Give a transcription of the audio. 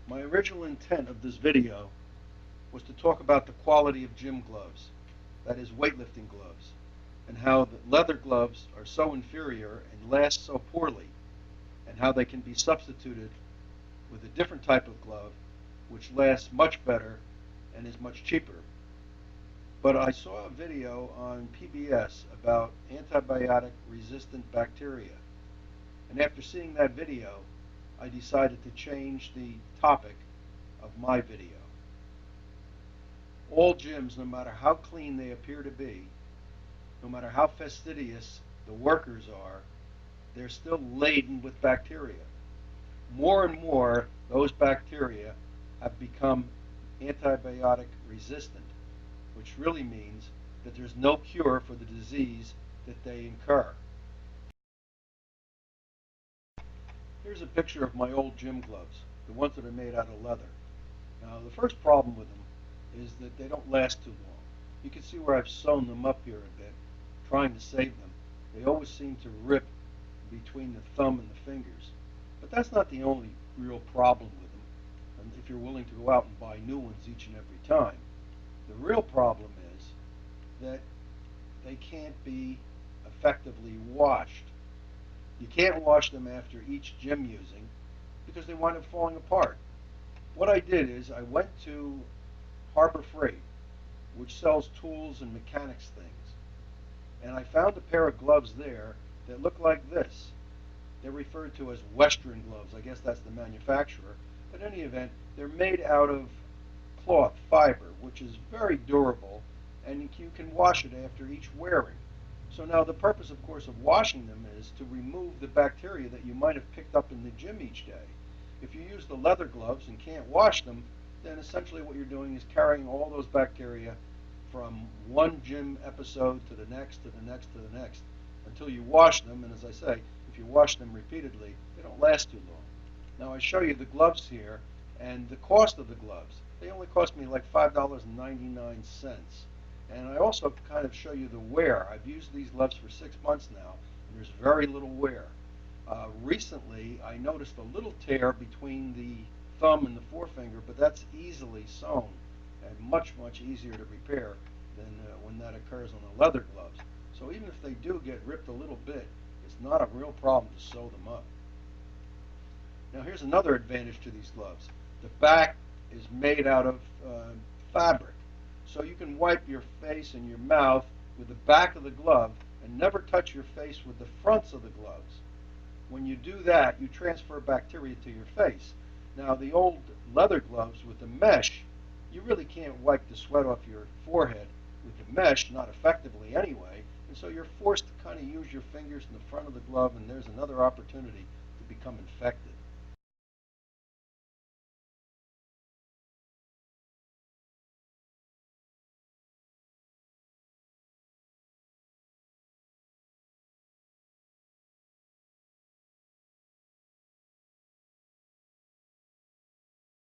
My original intent of this video was to talk about the quality of gym gloves, that is weightlifting gloves, and how the leather gloves are so inferior and last so poorly, and how they can be substituted with a different type of glove which lasts much better and is much cheaper. But I saw a video on PBS about antibiotic resistant bacteria, and after seeing that video I decided to change the topic of my video. All gyms, no matter how clean they appear to be, no matter how fastidious the workers are, they're still laden with bacteria. More and more, those bacteria have become antibiotic resistant, which really means that there's no cure for the disease that they incur. Here's a picture of my old gym gloves, the ones that are made out of leather. Now, the first problem with them is that they don't last too long. You can see where I've sewn them up here a bit, trying to save them. They always seem to rip between the thumb and the fingers. But that's not the only real problem with them, and if you're willing to go out and buy new ones each and every time. The real problem is that they can't be effectively washed. You can't wash them after each gym using because they wind up falling apart. What I did is I went to Harbor Freight, which sells tools and mechanics things, and I found a pair of gloves there that look like this. They're referred to as Western gloves. I guess that's the manufacturer. But in any event, they're made out of cloth, fiber, which is very durable, and you can wash it after each wearing. So now the purpose, of course, of washing them is to remove the bacteria that you might have picked up in the gym each day. If you use the leather gloves and can't wash them, then essentially what you're doing is carrying all those bacteria from one gym episode to the next, to the next, to the next, until you wash them. And as I say, if you wash them repeatedly, they don't last too long. Now I show you the gloves here, and the cost of the gloves. They only cost me like $5.99. And I also kind of show you the wear. I've used these gloves for 6 months now, and there's very little wear. Recently, I noticed a little tear between the thumb and the forefinger, but that's easily sewn and much, much easier to repair than when that occurs on the leather gloves. So even if they do get ripped a little bit, it's not a real problem to sew them up. Now here's another advantage to these gloves. The back is made out of fabric. So you can wipe your face and your mouth with the back of the glove and never touch your face with the fronts of the gloves. When you do that, you transfer bacteria to your face. Now the old leather gloves with the mesh, you really can't wipe the sweat off your forehead with the mesh, not effectively anyway, and so you're forced to kind of use your fingers in the front of the glove, and there's another opportunity to become infected.